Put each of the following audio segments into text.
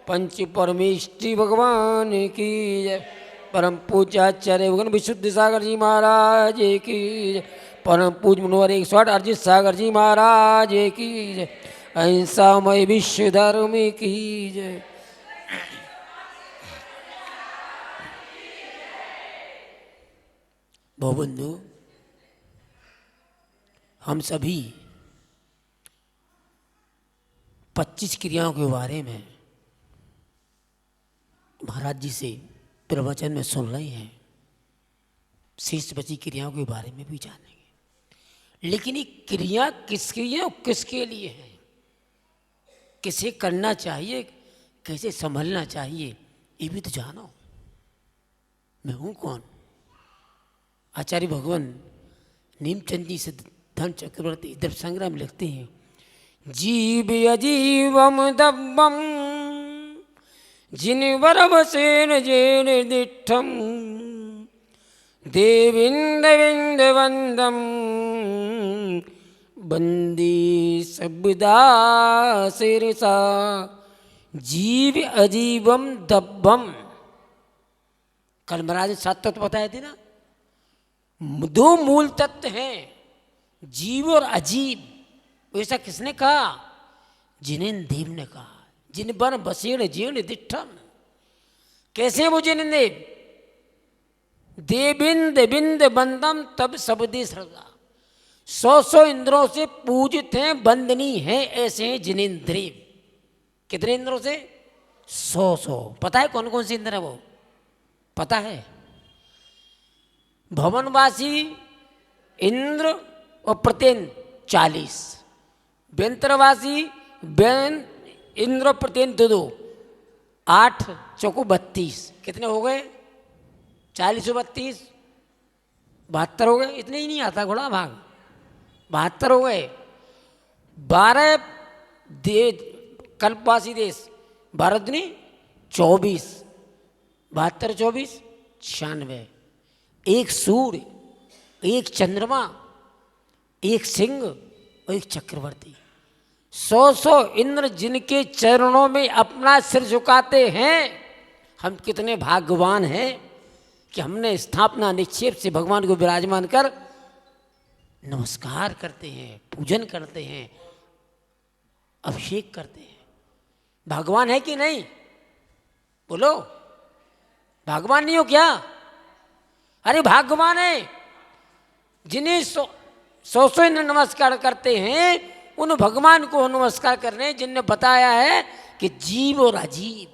पंच परमेष्टि भगवान की जय। परम पूज्याचार्य भगवान विशुद्ध सागर जी महाराज की जय। परम पूज मनोहर 108 अर्जित सागर जी महाराज की जय। अहिंसामय विश्व धर्म की जय। बहुबंधु, हम सभी 25 क्रियाओं के बारे में महाराज जी से प्रवचन में सुन रहे हैं। शेष बची क्रियाओं के बारे में भी जानेंगे। लेकिन ये क्रिया किसकी है और किसके लिए है, किसे करना चाहिए, कैसे संभलना चाहिए, ये भी तो जानो। मैं हूँ कौन? आचार्य भगवान नीमचंद जी से धन चक्रवर्ती द्रव्य संग्रह में लिखते हैं, जीव अजीवम दब्बम जिनवरवसेन जेन दिठम देविंद विंद वंदम बंदी सबदा सिरसा। जीव अजीवम दब्बम, कल महाराज ने 7 तत्व बताए थे ना। 2 मूल तत्व हैं, जीव और अजीब। ऐसा किसने कहा? जिनेन्द्र देव ने कहा। जिन बन बसेण जीर्ण दिठम। कैसे वो जिनेन्द्र देव? देविंद बिंद बंदम तब सबदे श्रद्धा। 100 इंद्रों से पूजित हैं, वंदनीय हैं, ऐसे हैं जिनेन्द्र देव। कितने इंद्रों से? 100। पता है कौन कौन से इंद्र है वो? पता है? भवनवासी इंद्र और प्रत्येन 40, व्यंत्रवासी व्यन इंद्र और प्रत्येन 2, 8 चौको 32। कितने हो गए? 40 और 32 72 हो गए। इतने ही नहीं आता घोड़ा भाग, 72 हो गए। 12 कल्पवासी देश, 12 दूनी 24, 72 24 96। 1 सूर्य, 1 चंद्रमा, 1 सिंह और 1 चक्रवर्ती। 100 इंद्र जिनके चरणों में अपना सिर झुकाते हैं। हम कितने भाग्यवान हैं कि हमने स्थापना निक्षेप से भगवान को विराजमान कर नमस्कार करते हैं, पूजन करते हैं, अभिषेक करते हैं। भगवान है कि नहीं? बोलो, भगवान नहीं हो क्या? अरे भाग्यवान है जिन्हें 100 इंद्र नमस्कार करते हैं। उन भगवान को नमस्कार करने जिनने बताया है कि जीव और अजीब।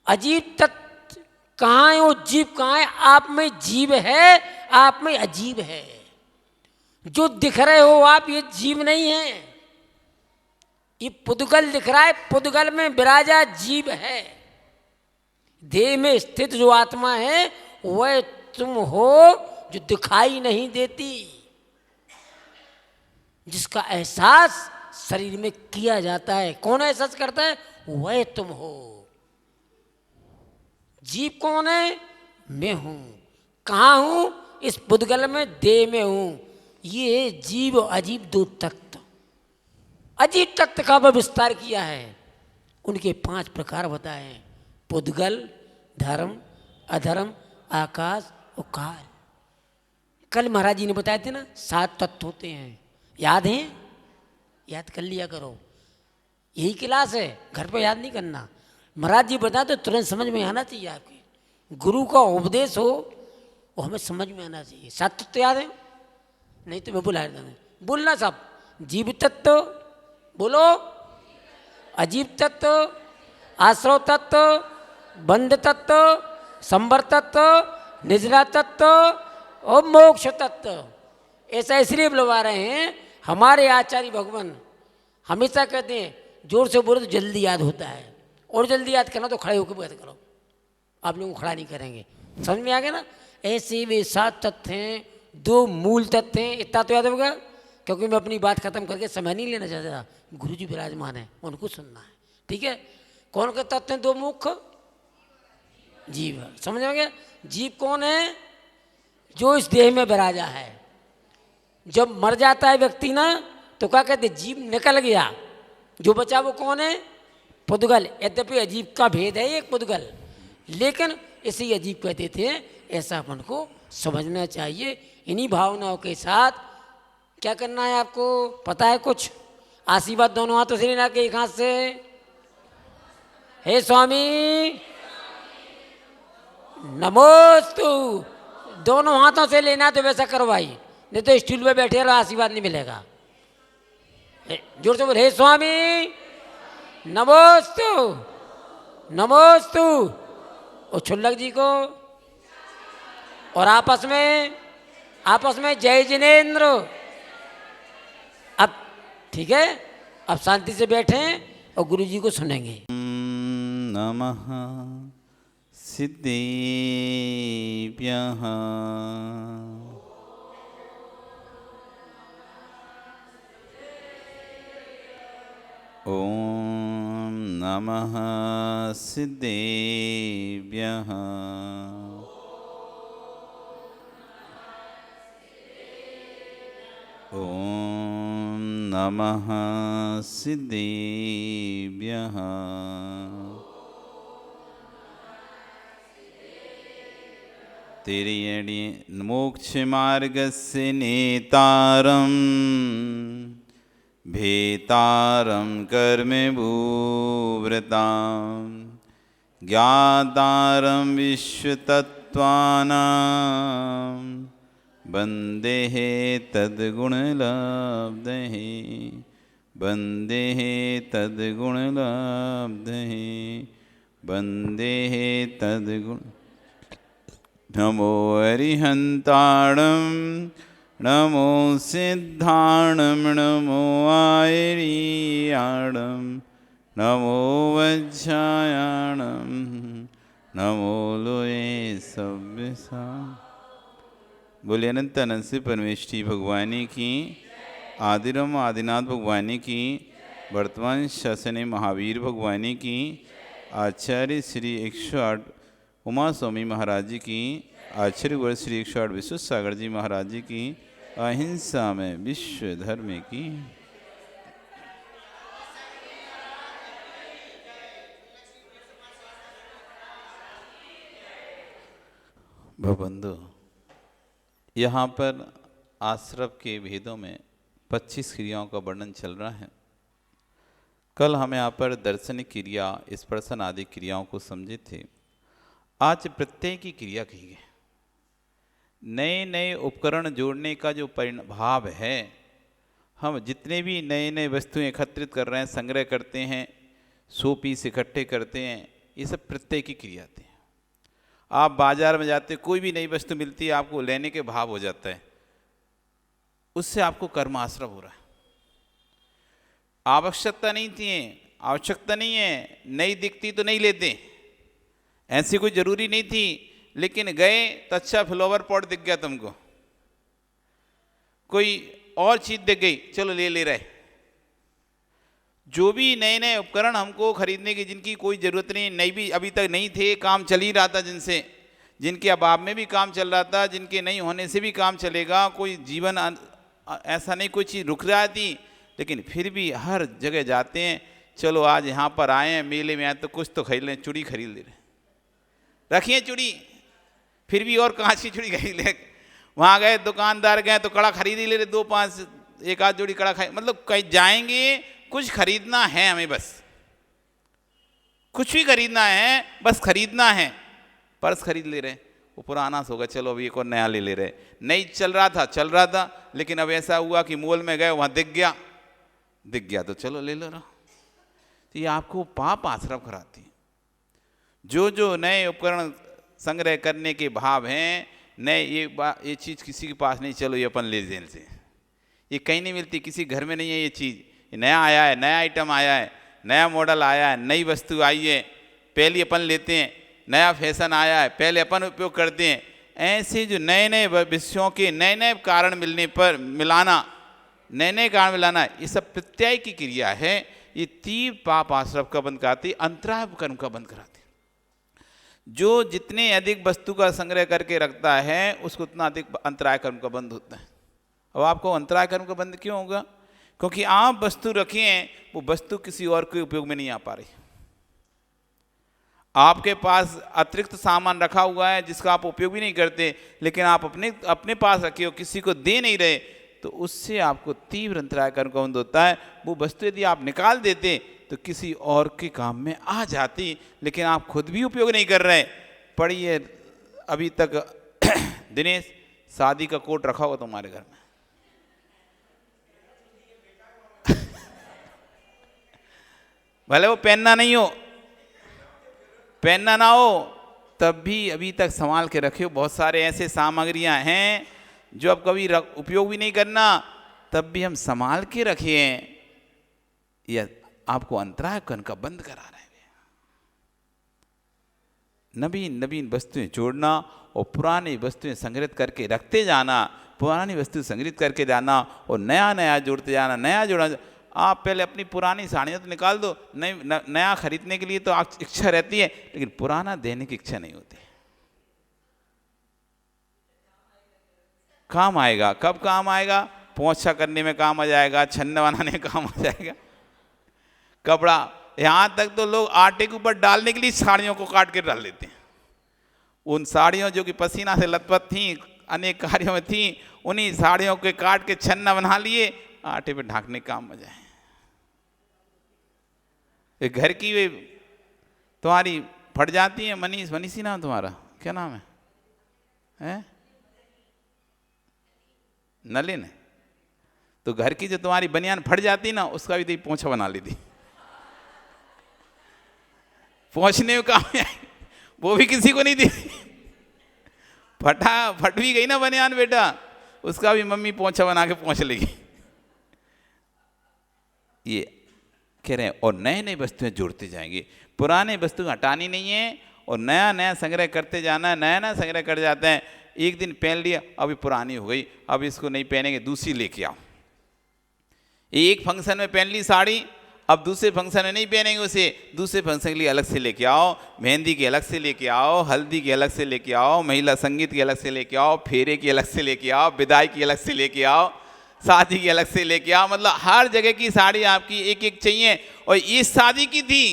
अजीब तत्व कहाँ है और जीव कहाँ है? आप में जीव है, आप में अजीब है। जो दिख रहे हो आप, ये जीव नहीं है। ये पुद्गल दिख रहा है, पुद्गल में विराजा जीव है। देह में स्थित जो आत्मा है वह तुम हो, जो दिखाई नहीं देती, जिसका एहसास शरीर में किया जाता है। कौन एहसास करता है? वह तुम हो। जीव कौन है? मैं हूं। कहाँ हूं? इस पुद्गल में, देह में हूं। ये जीव और अजीब 2 तत्व। अजीब तत्व का विस्तार किया है। उनके 5 प्रकार बताए हैं: पुद्गल, धर्म, अधर्म, आकाश और काल। कल महाराज जी ने बताए थे ना 7 तत्व होते हैं। याद है? याद कर लिया करो। यही क्लास है, घर पे याद नहीं करना। महाराज जी बताए तो तुरंत समझ में आना चाहिए। आपके गुरु का उपदेश हो वो हमें समझ में आना चाहिए। 7 तत्व याद है? नहीं तो मैं बुला देना, बोलना सब। जीव तत्व बोलो, अजीब तत्व, आश्रव तत्व, बंध तत्व, संवर तत्व, निजरा तत्व और मोक्ष तत्व। ऐसा इसलिए बुलवा रहे हैं, हमारे आचार्य भगवान हमेशा कहते हैं जोर से बोलो तो जल्दी याद होता है, और जल्दी याद करना तो खड़े होकर बात करो। आप लोगों को खड़ा नहीं करेंगे। समझ में आ गया ना? ऐसे वे 7 तत्व हैं, 2 मूल तत्व हैं। इतना तो याद होगा, क्योंकि मैं अपनी बात खत्म करके समय नहीं लेना चाहता। गुरु जी विराजमान है, उनको सुनना है। ठीक है? कौन के तत्व हैं? 2 मुख्य। जीव, समझ में आ गया? जीव कौन है? जो इस देह में विराजा है। जब मर जाता है व्यक्ति ना, तो क्या कहते? जीव निकल गया। जो बचा वो कौन है? पुद्गल, यद्यपि अजीब का भेद है एक पुद्गल, लेकिन इसे अजीब कहते थे। ऐसा अपन को समझना चाहिए। इन्हीं भावनाओं के साथ क्या करना है आपको पता है कुछ? आशीर्वाद दोनों हाथों से लेना के एक हाथ से, हे स्वामी नमोस्तु, दोनों हाथों से लेना। तो वैसा करो भाई, नहीं तो स्टूल पे बैठे रहो, आशीर्वाद नहीं मिलेगा। जोर से बोल, हे स्वामी नमोस्तु नमोस्तु। और छुल्लक जी को, और आपस में जय जिनेन्द्र। अब ठीक है, अब शांति से बैठें और गुरु जी को सुनेंगे। नमः सिद्धेभ्यः ॐ नमः सिद्धेभ्यः ॐ नमः सिद्धेभ्यः तेरी अड़ी मोक्ष मार्गस्य नेतारं भेतारं कर्मभूव्रतां ज्ञातारं विश्वतत्त्वानां वन्देः तद्गुणलब्धः वन्देः तद्गुणलब्धः वन्देः तद्गुण। नमो अरिहन्ताणं नमो सिद्धाणं नमो आयर्याणं नमो वज्रायाणं नमो लोये सव्यसा। बोले अनंत अनंत से परमेष्ठी भगवानी की, आदिरम आदिनाथ भगवानी की, वर्तमान शासने महावीर भगवानी की, आचार्य श्री 108 उमा स्वामी महाराज जी की, आचार्य गुरु श्री 108 विश्व सागर जी महाराज जी की, अहिंसा में विश्व धर्म की। भवबंधु, यहाँ पर आश्रम के भेदों में 25 क्रियाओं का वर्णन चल रहा है। कल हम यहाँ पर दर्शन क्रिया, स्पर्शन आदि क्रियाओं को समझे थे। आज प्रत्यय की क्रिया कही गई। नए नए उपकरण जोड़ने का जो भाव है, हम जितने भी नए नए वस्तुएं एकत्रित कर रहे हैं, संग्रह करते हैं, 100 पीस इकट्ठे करते हैं, ये सब प्रत्यय की क्रिया आती है। आप बाजार में जाते, कोई भी नई वस्तु मिलती है, आपको लेने के भाव हो जाता है, उससे आपको कर्म आश्रम हो रहा है। आवश्यकता नहीं थी, आवश्यकता नहीं है, नई दिखती तो नहीं लेते, ऐसी कोई जरूरी नहीं थी, लेकिन गए तो अच्छा फ्लावर पॉट दिख गया तुमको, कोई और चीज दिख गई, चलो ले रहे। जो भी नए नए उपकरण हमको खरीदने की, जिनकी कोई ज़रूरत नहीं, नई भी अभी तक नहीं थे, काम चल ही रहा था, जिनके अभाव में भी काम चल रहा था, जिनके नहीं होने से भी काम चलेगा, कोई जीवन ऐसा नहीं कोई चीज़ रुक रहा थी, लेकिन फिर भी हर जगह जाते हैं, चलो आज यहाँ पर आए हैं, मेले में आए तो कुछ तो खरीद लें, चूड़ी खरीद ले रहे, रखिए चूड़ी, फिर भी और कांच की चूड़ी खरीद ले। वहाँ गए, दुकानदार गए तो कड़ा खरीद ही ले रहे, 2-5 एक आध जोड़ी कड़ा खरीद, मतलब कहीं जाएंगे कुछ खरीदना है हमें, बस कुछ भी खरीदना है, बस खरीदना है। पर्स खरीद ले रहे, वो पुराना होगा, चलो अभी एक और नया ले रहे। नहीं चल रहा था, लेकिन अब ऐसा हुआ कि मॉल में गए, वहाँ दिख गया तो चलो ले लो। तो ये आपको पाप आश्रम कराती है। जो नए उपकरण संग्रह करने के भाव हैं, नए ये चीज़ किसी के पास नहीं, चलो ये अपन ले लेने से, ये कहीं नहीं मिलती, किसी घर में नहीं है ये चीज़, नया आया है, नया आइटम आया है, नया मॉडल आया है, नई वस्तु आई है, पहले अपन लेते हैं, नया फैशन आया है, पहले अपन उपयोग करते हैं। ऐसे जो नए नए विषयों के नए नए कारण मिलने पर नए नए कारण मिलाना, ये सब प्रत्यय की क्रिया है। ये तीव्र पाप आश्रम का बंद कराती, अंतराय कर्म का बंद कराती। जो जितने अधिक वस्तु का संग्रह करके रखता है, उसको उतना अधिक अंतराय कर्म का बंद होता है। अब आपको अंतराय कर्म का बंद क्यों होगा? क्योंकि आप वस्तु रखे हैं, वो वस्तु किसी और के उपयोग में नहीं आ पा रही। आपके पास अतिरिक्त सामान रखा हुआ है जिसका आप उपयोग भी नहीं करते, लेकिन आप अपने पास रखे हो, किसी को दे नहीं रहे, तो उससे आपको तीव्र अंतराय कर्म का बंध होता है। वो वस्तु यदि आप निकाल देते तो किसी और के काम में आ जाती, लेकिन आप खुद भी उपयोग नहीं कर रहे। पढ़िए, अभी तक दिनेश शादी का कोट रखा होगा तुम्हारे घर में, भले वो पहनना नहीं हो, पहनना ना हो, तब भी अभी तक संभाल के रखे हो। बहुत सारे ऐसे सामग्रियां हैं जो अब कभी उपयोग भी नहीं करना, तब भी हम संभाल के रखे हैं। यह आपको अंतराय कर्म का बंद करा रहे हैं। नवीन नवीन वस्तुएं जोड़ना और पुरानी वस्तुएं संग्रहित करके रखते जाना, पुरानी वस्तु संग्रहित करके जाना और नया नया जोड़ते जाना, नया जोड़ना। आप पहले अपनी पुरानी साड़ियाँ तो निकाल दो, नया खरीदने के लिए तो इच्छा रहती है, लेकिन पुराना देने की इच्छा नहीं होती। काम आएगा, कब काम आएगा? पोंछा करने में काम आ जाएगा, छन्ने बनाने में काम आ जाएगा। कपड़ा, यहाँ तक तो लोग आटे के ऊपर डालने के लिए साड़ियों को काट के डाल लेते हैं। उन साड़ियों जो कि पसीना से लथपथ थी, अनेक कार्यों में थी, उन्हीं साड़ियों के काट के छन्ना बना लिए, आटे पे ढांकने काम आ जाए। घर की वे तुम्हारी फट जाती है, मनीषी नाम तुम्हारा, क्या नाम है, हैं? नलिन। तो घर की जो तुम्हारी बनियान फट जाती ना, उसका भी पोंछा बना ली थी, पहुंचने में काम आई, वो भी किसी को नहीं दी। फट भी गई ना बनियान बेटा, उसका भी मम्मी पोंछा बना के पहुंच लेगी। ये कह रहे हैं। और नए नए वस्तुएं जोड़ते जाएंगे, पुराने वस्तु हटानी नहीं है और नया नया संग्रह करते जाना है। नया नया संग्रह कर जाते हैं। एक दिन पहन लिया, अभी पुरानी हो गई, अब इसको नहीं पहनेंगे, दूसरी लेके आओ। एक फंक्शन में पहन ली साड़ी, अब दूसरे फंक्शन में नहीं पहनेंगे उसे, दूसरे फंक्शन के लिए अलग से लेके आओ, मेहंदी की अलग से लेके आओ, हल्दी की अलग से लेके आओ, महिला संगीत की अलग से लेके आओ, फेरे की अलग से लेके आओ, विदाई की अलग से लेके आओ, शादी की अलग से लेके आओ। मतलब हर जगह की साड़ी आपकी एक एक चाहिए। और ये शादी की थी,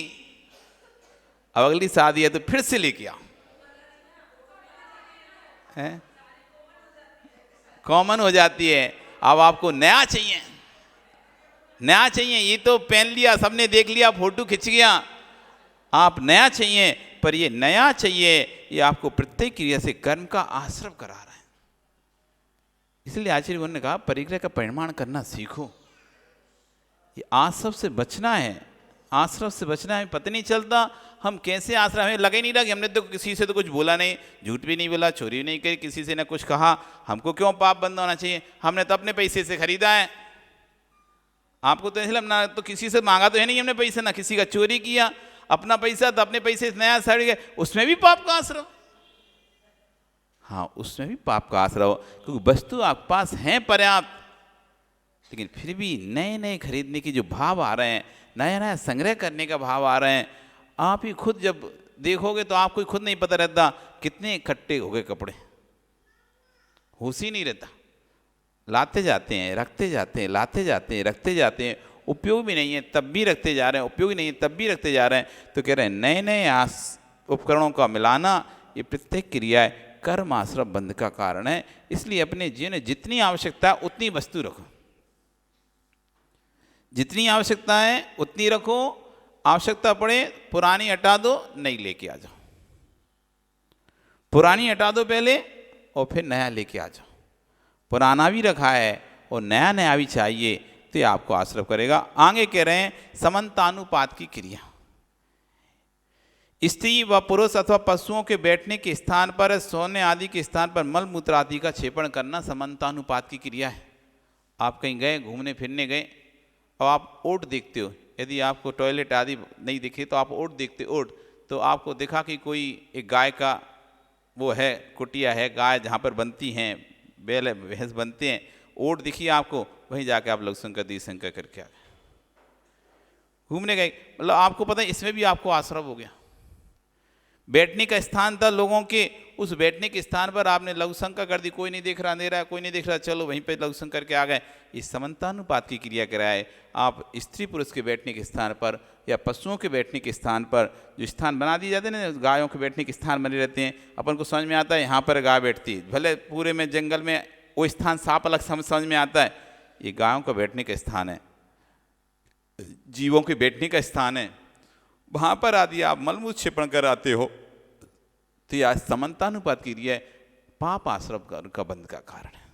अब अगली शादी है तो फिर से लेके आओ, है कॉमन हो जाती है। अब आपको नया चाहिए, नया चाहिए। ये तो पहन लिया, सबने देख लिया, फोटो खिंच गया, आप नया चाहिए। पर ये नया चाहिए, ये आपको प्रत्येक क्रिया से कर्म का आश्रव करा रहा है। इसलिए आचार्य ने कहा परिग्रह का परिमाण करना सीखो। ये आश्रव से बचना है, आश्रव से बचना है। पता नहीं चलता हम कैसे आश्रव, हमें लगे नहीं रहा कि हमने तो किसी से तो कुछ बोला नहीं, झूठ भी नहीं बोला, चोरी भी नहीं करी, किसी से ना कुछ कहा, हमको क्यों पाप बंद होना चाहिए? हमने तो अपने पैसे से खरीदा है। आपको तो इसलिए ना तो किसी से मांगा तो है नहीं हमने पैसे, ना किसी का चोरी किया, अपना पैसा तो अपने पैसे से नया सड़ गया, उसमें भी पाप का आश्रव। हाँ, उसमें भी पाप का आश्रव, क्योंकि वस्तु आपके पास है पर्याप्त, लेकिन फिर भी नए नए खरीदने की जो भाव आ रहे हैं, नया नया संग्रह करने का भाव आ रहे हैं। आप ही खुद जब देखोगे तो आपको खुद नहीं पता रहता कितने इकट्ठे हो गए कपड़े, होश ही नहीं रहता। लाते जाते हैं, रखते जाते हैं, लाते जाते हैं, रखते जाते हैं, उपयोग भी नहीं है तब भी रखते जा रहे हैं, उपयोग नहीं है तब भी रखते जा रहे हैं। तो कह रहे हैं नए नए उपकरणों का मिलाना, ये प्रत्येक क्रिया है, कर्म आश्रव बंध का कारण है। इसलिए अपने जीवन में जितनी आवश्यकता है उतनी वस्तु रखो, जितनी आवश्यकता है उतनी रखो। आवश्यकता पड़े पुरानी हटा दो, नई लेके आ जाओ। पुरानी हटा दो पहले और फिर नया लेके आ जाओ। पुराना भी रखा है और नया नया भी चाहिए, तो ये आपको आश्रव करेगा। आगे कह रहे हैं समानुपात की क्रिया। स्त्री व पुरुष अथवा पशुओं के बैठने के स्थान पर, सोने आदि के स्थान पर मल मूत्र आदि का क्षेपण करना समानुपात की क्रिया है। आप कहीं गए, घूमने फिरने गए, और आप ओट देखते हो, यदि आपको टॉयलेट आदि नहीं दिखे तो आप ओट देखते, ओट तो आपको दिखा कि कोई एक गाय का वो है, कुटिया है, गाय जहाँ पर बनती हैं, बैल भैंस बनते हैं, ओट दिखी आपको, वहीं जाके आप लघु शंकर दीर्घशंकर करके आ गए, घूमने गए। मतलब आपको पता है इसमें भी आपको आश्रव हो गया। बैठने का स्थान था लोगों के, उस बैठने के स्थान पर आपने लघु शंका कर दी, कोई नहीं देख रहा, अंधेरा है, कोई नहीं देख रहा, चलो वहीं पे लघु शंका करके आ गए। इस समानतानुपात की क्रिया कराए। आप स्त्री पुरुष के बैठने के स्थान पर या पशुओं के बैठने के स्थान पर जो स्थान बना दिए जाते हैं ना, गायों के बैठने के स्थान बने रहते हैं, अपन को समझ में आता है यहाँ पर गाय बैठती है, भले पूरे में जंगल में वो स्थान साफ अलग समझ में आता है, ये गायों का बैठने का स्थान है, जीवों के बैठने का स्थान है, वहाँ पर आदि आप मलमूत्र क्षेपण कर आते हो, तो यह समानतानुपात की क्रिया पाप आश्रम का बंध का कारण है।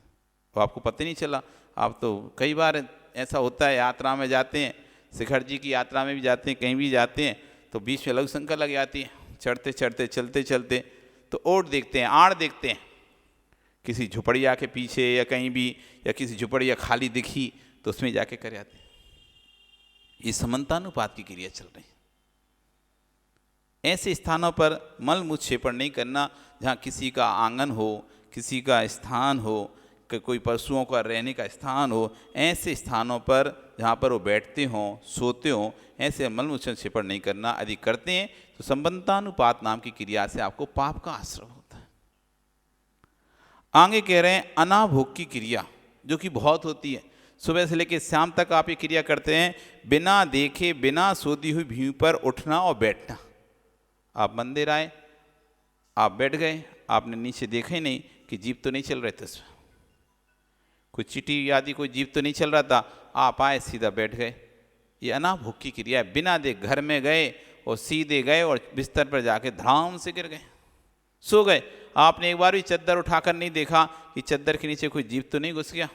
वो आपको पता नहीं चला। आप तो कई बार ऐसा होता है, यात्रा में जाते हैं, शिखर जी की यात्रा में भी जाते हैं, कहीं भी जाते हैं, तो बीच में लघु शंका लग जाती है, चढ़ते चढ़ते चलते चलते तो ओट देखते हैं, आड़ देखते हैं, किसी झुपड़िया के पीछे या कहीं भी, या किसी झुपड़िया खाली दिखी तो उसमें जाके कर जाते हैं। ये समानतानुपात की क्रिया चल रही है। ऐसे स्थानों पर मल मूत्र क्षेपण नहीं करना जहाँ किसी का आंगन हो, किसी का स्थान हो, कोई पशुओं का रहने का स्थान हो, ऐसे स्थानों पर जहाँ पर वो बैठते हों, सोते हों, ऐसे मल मूत्र क्षेपण नहीं करना। यदि करते हैं तो संबंधानुपात नाम की क्रिया से आपको पाप का आश्रय होता है। आगे कह रहे हैं अनाभोग की क्रिया, जो कि बहुत होती है। सुबह से लेकर शाम तक आप ये क्रिया करते हैं, बिना देखे बिना सोती हुई भीड़ पर उठना और बैठना। आप मंदिर आए, आप बैठ गए, आपने नीचे देखा ही नहीं कि जीव तो नहीं चल रहे थे, उसमें कोई चीटी आदि कोई जीव तो नहीं चल रहा था, आप आए सीधा बैठ गए। ये अनाभोग की क्रिया है। बिना देख घर में गए और सीधे गए और बिस्तर पर जाके धड़ाम से गिर गए, सो गए। आपने एक बार भी चद्दर उठाकर नहीं देखा कि चद्दर के नीचे कोई जीव तो नहीं घुस गया।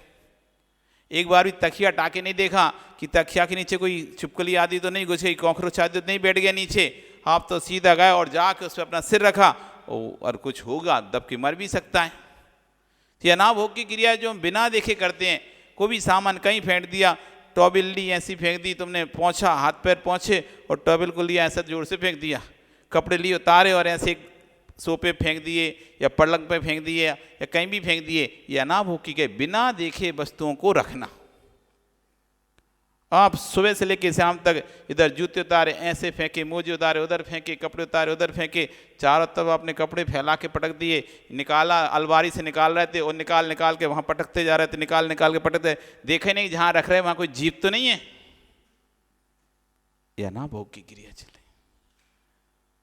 एक बार भी तकिया टाके नहीं देखा कि तकिया के नीचे कोई छिपकली आदि तो नहीं घुस गई, कॉकरोच आदि तो नहीं बैठ गया नीचे। आप तो सीधा गए और जाके उस पर अपना सिर रखा, और कुछ होगा दब के मर भी सकता है। ये अनाभोग की क्रिया जो हम बिना देखे करते हैं। कोई भी सामान कहीं फेंक दिया, टॉबिल ली ऐसी फेंक दी, तुमने पहुँचा, हाथ पैर पहुँचे और टॉबिल को लिया ऐसा जोर से फेंक दिया, कपड़े लिए उतारे और ऐसे सोफे फेंक दिए या पलंग पे फेंक दिए या कहीं भी फेंक दिए। ये अनाभोग की क्रिया, बिना देखे वस्तुओं को रखना। आप सुबह से लेकर शाम तक इधर जूते उतारे ऐसे फेंके, मोजे उतारे उधर फेंके, कपड़े उतारे उधर फेंके, चारों तरफ आपने कपड़े फैला के पटक दिए, निकाला अलमारी से निकाल रहे थे और निकाल के वहाँ पटकते जा रहे थे, निकाल के पटकते, देखे नहीं जहाँ रख रहे वहाँ कोई जीव तो नहीं है। यह अनाभोग की क्रिया चले।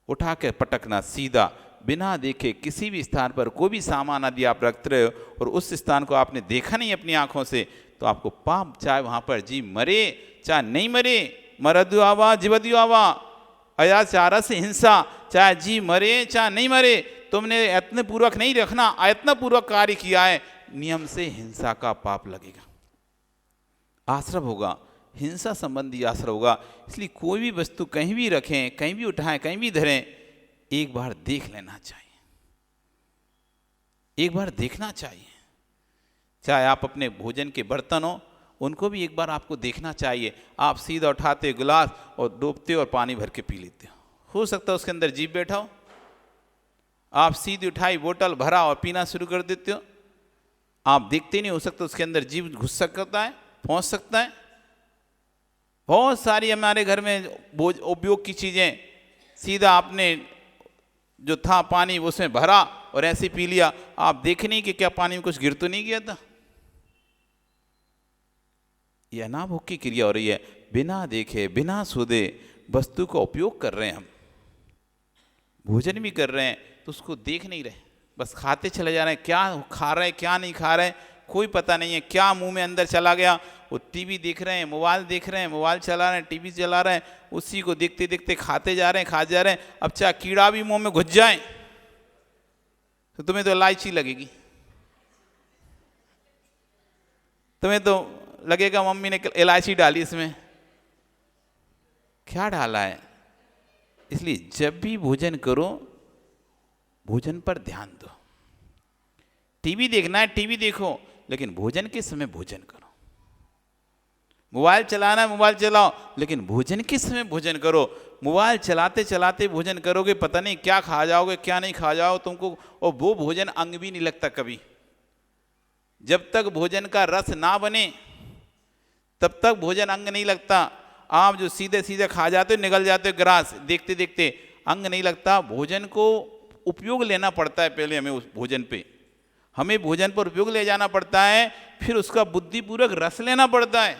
उठा के पटकना सीधा, बिना देखे किसी भी स्थान पर कोई भी सामान यदि आप रखते रहे हो और उस स्थान को आपने देखा नहीं अपनी आंखों से, तो आपको पाप, चाहे वहां पर जीव मरे चाहे नहीं मरे, मरदु आवा जीवदु आवा, अयाचार से हिंसा, चाहे जीव मरे चाहे नहीं मरे, तुमने यत्न पूर्वक नहीं रखना, अयत्न पूर्वक कार्य किया है, नियम से हिंसा का पाप लगेगा, आश्रय होगा, हिंसा संबंधी आश्रय होगा। इसलिए कोई भी वस्तु कहीं भी रखें, कहीं भी उठाएं, कहीं भी धरें, एक बार देख लेना चाहिए, एक बार देखना चाहिए। चाहे आप अपने भोजन के बर्तन हो, उनको भी एक बार आपको देखना चाहिए। आप सीधा उठाते गिलास और डूबते और पानी भर के पी लेते हो सकता है उसके अंदर जीव बैठा हो। आप सीधी उठाई बोतल भरा और पीना शुरू कर देते हो, आप देखते नहीं, हो सकता उसके अंदर जीव घुस सकता है, पहुंच सकता है। बहुत सारी हमारे घर में उपयोग की चीज़ें, सीधा आपने जो था पानी उसमें भरा और ऐसे पी लिया, आप देखे नहीं कि क्या पानी में कुछ गिर तो नहीं गया था। यह अनाभोग की क्रिया हो रही है। बिना देखे बिना सुधे वस्तु का उपयोग कर रहे हैं, हम भोजन भी कर रहे हैं तो उसको देख नहीं रहे, बस खाते चले जा रहे हैं। क्या खा रहे हैं क्या नहीं खा रहे हैं कोई पता नहीं है, क्या मुंह में अंदर चला गया। वो टीवी देख रहे हैं, मोबाइल देख रहे हैं, मोबाइल चला रहे हैं, टीवी चला रहे हैं, उसी को देखते देखते खाते जा रहे हैं, खाते जा रहे हैं। अब चाहे कीड़ा भी मुंह में घुस जाए तो तुम्हें तो इलायची लगेगी, तुम्हें तो लगेगा मम्मी ने इलायची डाली इसमें, क्या डाला है। इसलिए जब भी भोजन करो, भोजन पर ध्यान दो। टीवी देखना है टीवी देखो, लेकिन भोजन के समय भोजन करो। मोबाइल चलाना है मोबाइल चलाओ, लेकिन भोजन के समय भोजन करो। मोबाइल चलाते चलाते भोजन करोगे, पता नहीं क्या खा जाओगे क्या नहीं खा जाओ तुमको, और वो भोजन अंग भी नहीं लगता कभी। जब तक भोजन का रस ना बने तब तक भोजन अंग नहीं लगता। आप जो सीधे सीधे खा जाते हो, निगल जाते हो ग्रास देखते देखते, अंग नहीं लगता। भोजन को उपयोग लेना पड़ता है, पहले हमें उस भोजन पे, हमें भोजन पर उपयोग ले जाना पड़ता है, फिर उसका बुद्धिपूर्वक रस लेना पड़ता है,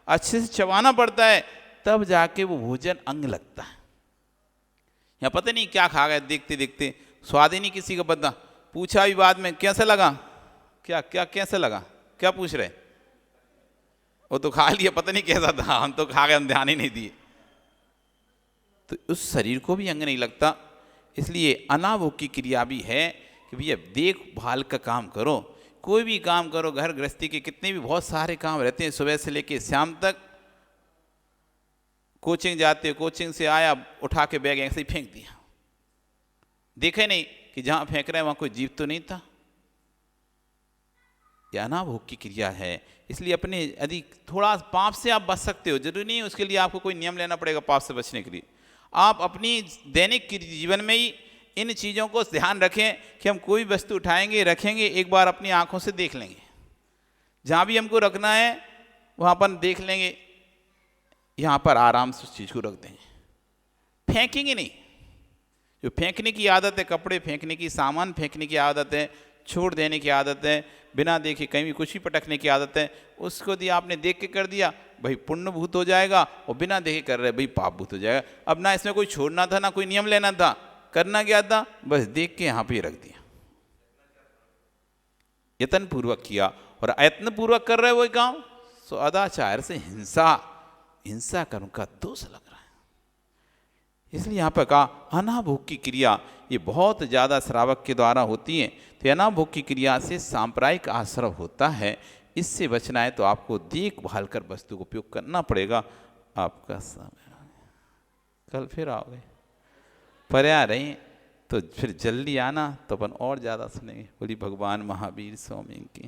अच्छे से चबाना पड़ता है, तब जाके वो भोजन अंग लगता है। या पता नहीं क्या खा गए, देखते देखते स्वाद ही नहीं किसी का पता, पूछा भी बाद में कैसा लगा, क्या क्या कैसा लगा, क्या पूछ रहे, वो तो खा लिया, पता नहीं कैसा था, हम तो खा गए, हम ध्यान ही नहीं दिए। तो उस शरीर को भी अंग नहीं लगता। इसलिए अनाभोग की क्रिया भी है कि भैया देखभाल का काम करो, कोई भी काम करो, घर गृहस्थी के कितने भी बहुत सारे काम रहते हैं, सुबह से लेके शाम तक। कोचिंग जाते, कोचिंग से आया, उठा के बैग ऐसे ही फेंक दिया, देखे नहीं कि जहाँ फेंक रहे हैं वहाँ कोई जीव तो नहीं था। यह अनाभोग की क्रिया है। इसलिए अपने यदि थोड़ा पाप से आप बच सकते हो, जरूरी नहीं उसके लिए आपको कोई नियम लेना पड़ेगा पाप से बचने के लिए। आप अपनी दैनिक जीवन में ही इन चीज़ों को ध्यान रखें कि हम कोई वस्तु उठाएंगे, रखेंगे, एक बार अपनी आंखों से देख लेंगे, जहाँ भी हमको रखना है वहाँ पर देख लेंगे, यहाँ पर आराम से उस चीज़ को रख देंगे, फेंकेंगे नहीं। जो फेंकने की आदत है, कपड़े फेंकने की, सामान फेंकने की आदत है, छोड़ देने की आदत है, बिना देखे कहीं भी कुछ भी पटकने की आदत है, उसको दिया आपने देख के कर दिया भाई पुण्य भूत हो जाएगा, और बिना देखे कर रहे भाई पाप भूत हो जाएगा। अब ना इसमें कोई छोड़ना था, ना कोई नियम लेना था, करना क्या था, बस देख के यहाँ पे रख दिया, यत्न पूर्वक किया। और अयत्न पूर्वक कर रहे वही काम, सो अदाचार से हिंसा कर्म का दोष लग रहा है। इसलिए यहाँ पर कहा अनाभोग की क्रिया ये बहुत ज़्यादा श्रावक के द्वारा होती है। तो अनाभोग की क्रिया से सांप्रदायिक आश्रव होता है, इससे बचना है तो आपको देखभाल कर वस्तु का उपयोग करना पड़ेगा। आपका समय कल फिर आओगे, पर आ रही तो फिर जल्दी आना, तो अपन और ज़्यादा सुनेंगे। बोली भगवान महावीर स्वामी की।